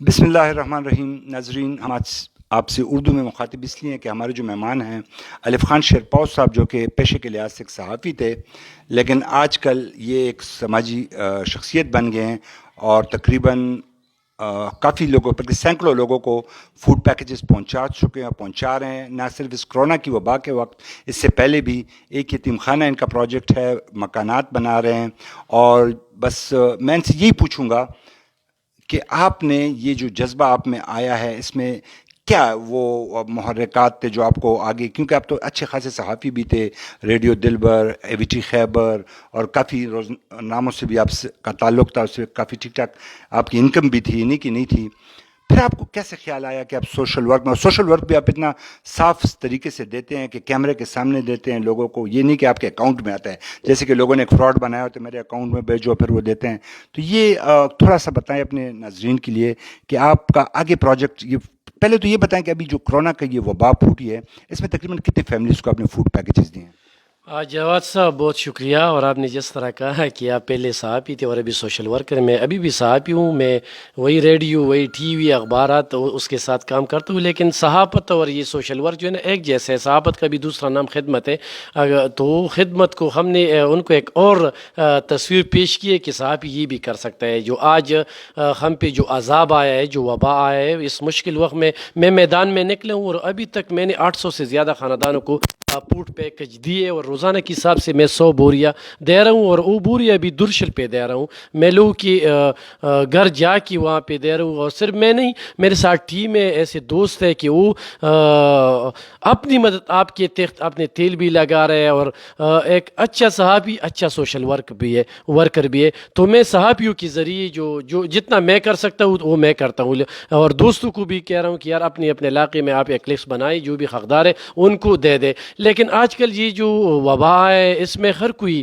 بسم اللہ الرحمن الرحیم. ناظرین، ہم آج آپ سے اردو میں مخاطب اس لیے ہیں کہ ہمارے جو مہمان ہیں الف خان شیرپاؤ صاحب، جو کہ پیشے کے لحاظ سے ایک صحافی تھے، لیکن آج کل یہ ایک سماجی شخصیت بن گئے ہیں اور تقریباً کافی لوگوں پر سینکڑوں لوگوں کو فوڈ پیکیجز پہنچا چکے ہیں اور پہنچا رہے ہیں. نہ صرف اس کرونا کی وبا کے وقت، اس سے پہلے بھی ایک یتیم خانہ ان کا پروجیکٹ ہے، مکانات بنا رہے ہیں. اور بس میں ان سے یہی پوچھوں گا کہ آپ نے یہ جو جذبہ آپ میں آیا ہے، اس میں کیا وہ محرکات تھے جو آپ کو آگے، کیونکہ آپ تو اچھے خاصے صحافی بھی تھے، ریڈیو دلبر، اے وی ٹی خیبر، اور کافی روزناموں سے بھی آپ کا تعلق تھا، اس سے کافی ٹھیک ٹھاک آپ کی انکم بھی تھی، نہیں کہ نہیں تھی. پھر آپ کو کیسے خیال آیا کہ آپ سوشل ورک میں، اور سوشل ورک بھی آپ اتنا صاف طریقے سے دیتے ہیں کہ کیمرے کے سامنے دیتے ہیں لوگوں کو، یہ نہیں کہ آپ کے اکاؤنٹ میں آتا ہے جیسے کہ لوگوں نے ایک فراڈ بنایا ہو تو میرے اکاؤنٹ میں بھیجو پھر وہ دیتے ہیں. تو یہ تھوڑا سا بتائیں اپنے ناظرین کے لیے کہ آپ کا آگے پروجیکٹ. یہ پہلے تو یہ بتائیں کہ ابھی جو کرونا کا یہ وبا پھوٹی ہے، اس میں تقریباً کتنے فیملیز کو آپ نے فوڈ پیکیجز دیے ہیں؟ جواد صاحب بہت شکریہ. اور آپ نے جس طرح کہا ہے کہ آپ پہلے صحافی تھے اور ابھی سوشل ورکر، میں ابھی بھی صحافی ہوں. میں وہی ریڈیو، وہی ٹی وی، اخبارات اس کے ساتھ کام کرتا ہوں. لیکن صحافت اور یہ سوشل ورک جو ہے نا ایک جیسے ہے. صحافت کا بھی دوسرا نام خدمت ہے. تو خدمت کو ہم نے ان کو ایک اور تصویر پیش کی ہے کہ صحافی یہ بھی کر سکتا ہے. جو آج ہم پہ جو عذاب آیا ہے، جو وبا آیا ہے، اس مشکل وقت میں میدان میں نکلا ہوں اور ابھی تک میں نے 800 سے زیادہ خاندانوں کو فوڈ پیکج دیے اور روزانہ کے حساب سے میں 100 بوریاں دے رہا ہوں. اور وہ بوریاں بھی درشل پہ دے رہا ہوں. میں لوگوں کی گھر جا کے وہاں پہ دے رہا ہوں. اور صرف میں نہیں، میرے ساتھ ٹیم میں ایسے دوست ہیں کہ وہ اپنی مدد آپ کے تحت اپنے تیل بھی لگا رہے ہیں. اور ایک اچھا صحافی اچھا سوشل ورکر بھی ہے. تو میں صحافیوں کے ذریعے جو جتنا میں کر سکتا ہوں وہ میں کرتا ہوں. اور دوستوں کو بھی کہہ رہا ہوں کہ یار اپنے علاقے میں آپ ایک لسٹ بنائیں، جو بھی حقدار ہے ان کو دے دے. لیکن آج کل یہ جو وبا ہے، اس میں ہر کوئی،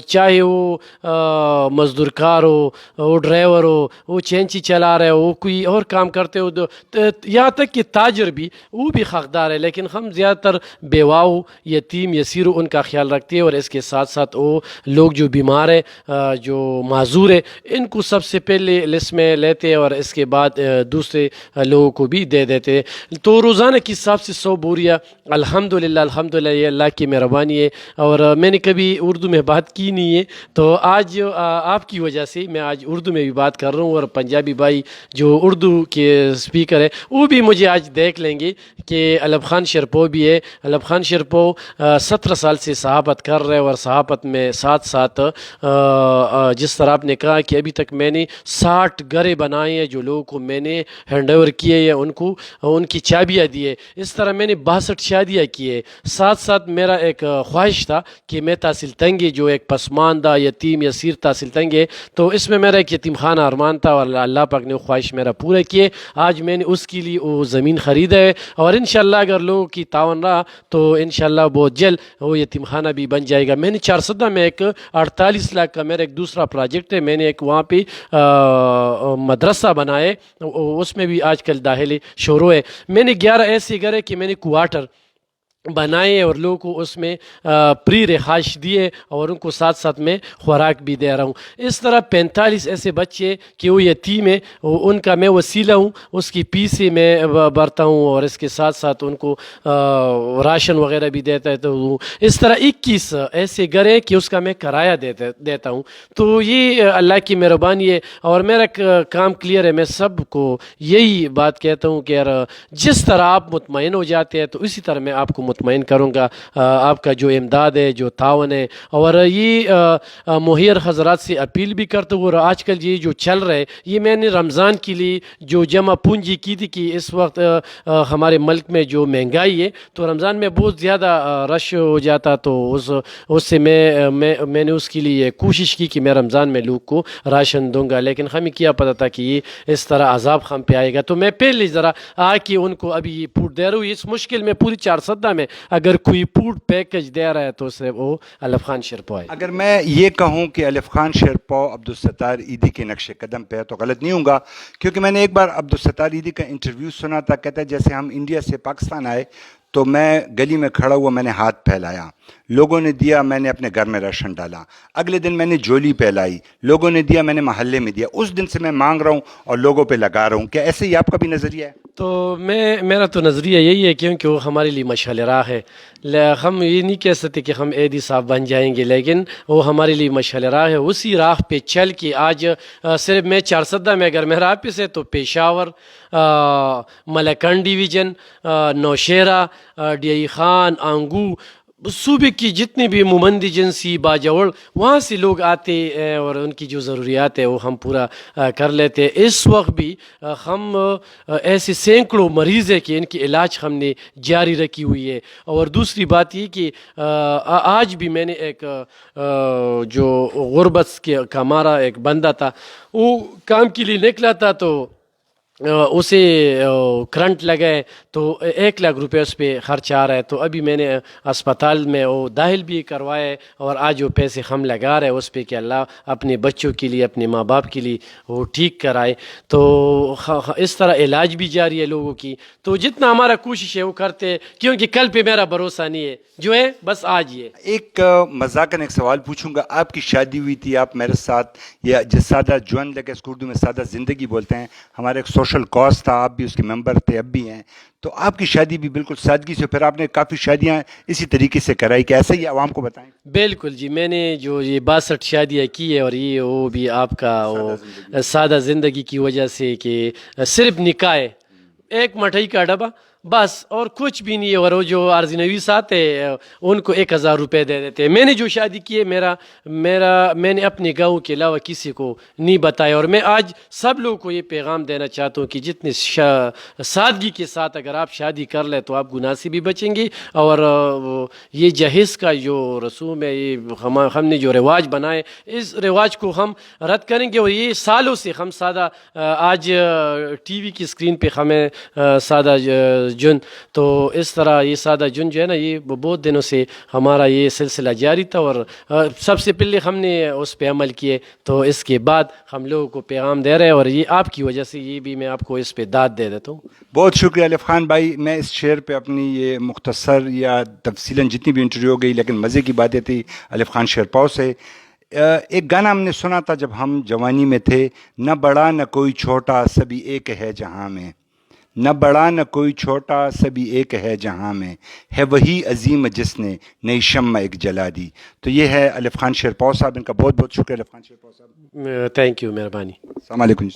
چاہے وہ مزدور کار ہو، وہ ڈرائیور ہو، وہ چینچی چلا رہے ہو، وہ کوئی اور کام کرتے ہو، یہاں تک کہ تاجر بھی، وہ بھی حقدار ہے. لیکن ہم زیادہ تر بیواؤ، یتیم، یسیرو ان کا خیال رکھتے ہیں. اور اس کے ساتھ ساتھ وہ لوگ جو بیمار ہیں، جو معذور ہیں، ان کو سب سے پہلے لسٹ میں لیتے ہیں اور اس کے بعد دوسرے لوگوں کو بھی دے دیتے ہیں. تو روزانہ کے حساب سے 100 بوریاں الحمدللہ یہ اللہ کی مہربانی ہے. اور میں نے کبھی اردو میں بات کی نہیں ہے، تو آج آپ کی وجہ سے میں آج اردو میں بھی بات کر رہا ہوں. اور پنجابی بھائی جو اردو کے سپیکر ہے وہ بھی مجھے آج دیکھ لیں گے کہ الف خان شیرپاؤ بھی ہے. الف خان شیرپاؤ 17 سال سے صحافت کر رہے ہیں. اور صحافت میں ساتھ ساتھ جس طرح آپ نے کہا کہ ابھی تک میں نے 60 گھریں بنائے ہیں جو لوگوں کو میں نے ہینڈ اوور کیے یا ان کو ان کی چابیاں دی ہے. اس طرح میں نے 62 شادیاں کی ہے. ساتھ ساتھ میرا ایک خواہش تھا کہ میں تحصیل تنگی، جو ایک پسماندہ یتیم یسیر تحصیل تنگی ہے، تو اس میں میرا ایک یتیم خانہ ارمان تھا اور اللہ پاک نے وہ خواہش میرا پورا کیے. آج میں نے اس کے لیے وہ زمین خریدا ہے اور انشاءاللہ اگر لوگوں کی تعاون رہا تو انشاءاللہ بہت جلد وہ یتیم خانہ بھی بن جائے گا. میں نے 400 میں ایک 48 لاکھ کا میرا ایک دوسرا پروجیکٹ ہے. میں نے ایک وہاں پہ مدرسہ بنائے، اس میں بھی آج کل داخلے شروع ہے. میں نے 11 ایسے گھر ہے کہ میں نے کوارٹر بنائے اور لوگوں کو اس میں پری رہائش دیے اور ان کو ساتھ ساتھ میں خوراک بھی دے رہا ہوں. اس طرح 45 ایسے بچے کہ وہ یتیم ہیں، ان کا میں وسیلہ ہوں، اس کی پیسے میں بھرتا ہوں اور اس کے ساتھ ساتھ ان کو راشن وغیرہ بھی دیتا ہے. تو اس طرح 21 ایسے گھر ہیں کہ اس کا میں کرایہ دیتا ہوں. تو یہ اللہ کی مہربانی ہے اور میرا کام کلیئر ہے. میں سب کو یہی بات کہتا ہوں کہ یار جس طرح آپ مطمئن ہو جاتے ہیں تو اسی طرح میں آپ کو مطمئن کروں گا. آپ کا جو امداد ہے، جو تعاون ہے، اور یہ مہیر حضرات سے اپیل بھی کرتا ہوں. اور آج کل یہ جو چل رہا ہے، یہ میں نے رمضان کے لیے جو جمع پونجی کی تھی کہ اس وقت ہمارے ملک میں جو مہنگائی ہے تو رمضان میں بہت زیادہ رش ہو جاتا، تو اس سے میں نے اس کے لیے کوشش کی کہ میں رمضان میں لوگ کو راشن دوں گا. لیکن ہمیں کیا پتہ تھا کہ یہ اس طرح عذاب ہم پہ آئے گا. تو میں پہلے ذرا آ کے ان کو ابھی یہ فوڈ دے رہا ہوں. اس مشکل میں پوری 400 میں اگر کوئی فوڈ پیکج دے رہا ہے تو اسے وہ الف خان شیرپاؤ ہے. اگر میں یہ کہوں کہ الف خان شیرپاؤ عبدالستار ایدھی کے نقش قدم پہ ہے تو غلط نہیں ہوں گا، کیونکہ میں نے ایک بار عبدالستار ایدھی کا انٹرویو سنا تھا. کہتا ہے جیسے ہم انڈیا سے پاکستان آئے تو میں گلی میں کھڑا ہوا، میں نے ہاتھ پھیلایا، لوگوں نے دیا، میں نے اپنے گھر میں راشن ڈالا، اگلے دن میں نے جولی پھیلائی، لوگوں نے دیا، میں نے محلے میں دیا، اس دن سے میں مانگ رہا ہوں اور لوگوں پہ لگا رہا ہوں. کیا ایسے ہی آپ کا بھی نظریہ ہے؟ تو میرا تو نظریہ یہی ہے، کیونکہ وہ ہمارے لیے مشعل راہ ہے. ہم یہ نہیں کہہ سکتے کہ ہم ایدی صاحب بن جائیں گے، لیکن وہ ہمارے لیے مشعل راہ ہے. اسی راہ پہ چل کے آج صرف میں چارسدہ میں اگر مہراب سے تو Peshawar, Malakand division, Nowshera, D I Khan, Hangu, صوبے کی جتنی بھی ممند ایجنسی، باجوڑ، وہاں سے لوگ آتے ہیں اور ان کی جو ضروریات ہے وہ ہم پورا کر لیتے ہیں. اس وقت بھی ہم ایسے سینکڑوں مریض ہیں کہ ان کی علاج ہم نے جاری رکھی ہوئی ہے. اور دوسری بات یہ کہ آج بھی میں نے ایک جو غربت کا مارا ایک بندہ تھا، وہ کام کے لیے نکلا تھا، تو اسے کرنٹ لگے تو 1 لاکھ روپے اس پہ خرچ آ رہا ہے. تو ابھی میں نے اسپتال میں وہ داخل بھی کروائے اور آج وہ پیسے ہم لگا رہے ہیں اس پہ کہ اللہ اپنے بچوں کے لیے، اپنے ماں باپ کے لیے وہ ٹھیک کرائے. تو اس طرح علاج بھی جاری ہے لوگوں کی. تو جتنا ہمارا کوشش ہے وہ کرتے ہیں، کیونکہ کل پہ میرا بھروسہ نہیں ہے، جو ہے بس آج ہی ہے. ایک مذاقاً ایک سوال پوچھوں گا. آپ کی شادی ہوئی تھی، آپ میرے ساتھ، یا جس سادہ جون لگے، اس کو اردو میں سادہ زندگی بولتے ہیں، ہمارا ایک سوشل کاز تھا، آپ بھی اس کے ممبر تھے، اب بھی ہیں. تو آپ کی شادی بھی بالکل سادگی سے، پھر آپ نے کافی شادیاں اسی طریقے سے کرائی، کہ ایسا ہی عوام کو بتائیں. بالکل جی، میں نے جو یہ 62 شادیاں کی ہے، اور یہ وہ بھی آپ کا وہ سادہ زندگی کی وجہ سے کہ صرف نکاح ہے، ایک مٹھائی کا ڈبہ بس، اور کچھ بھی نہیں ہے. اور وہ جو عارضی نویس آتے ان کو 1000 روپے دے دیتے. میں نے جو شادی کی ہے، میں نے اپنے گاؤں کے علاوہ کسی کو نہیں بتایا. اور میں آج سب لوگوں کو یہ پیغام دینا چاہتا ہوں کہ جتنی سادگی کے ساتھ اگر آپ شادی کر لیں تو آپ گناہ سے بھی بچیں گے. اور یہ جہیز کا جو رسوم ہے، یہ ہم نے جو رواج بنائے، اس رواج کو ہم رد کریں گے. اور یہ سالوں سے ہم سادہ، آج ٹی وی کی اسکرین پہ ہمیں سادہ جن، تو اس طرح یہ سادہ جن جو ہے نا، یہ بہت دنوں سے ہمارا یہ سلسلہ جاری تھا. اور سب سے پہلے ہم نے اس پہ عمل کیے، تو اس کے بعد ہم لوگوں کو پیغام دے رہے ہیں. اور یہ آپ کی وجہ سے، یہ بھی میں آپ کو اس پہ داد دے دیتا ہوں. بہت شکریہ الف خان بھائی. میں اس شعر پہ اپنی یہ مختصر یا تفصیلاً جتنی بھی انٹرویو ہو گئی، لیکن مزے کی باتیں تھی الف خان شیرپاؤ سے. ایک گانا ہم نے سنا تھا جب ہم جوانی میں تھے، نہ بڑا نہ کوئی چھوٹا، سبھی ایک ہے جہاں میں. نہ بڑا نہ کوئی چھوٹا، سبھی ایک ہے جہاں میں، ہے وہی عظیم جس نے نئی شمع ایک جلا دی. تو یہ ہے الف خان شیرپاؤ صاحب. ان کا بہت بہت شکریہ الف خان شیرپاؤ صاحب. تھینک یو، مہربانی. السلام علیکم.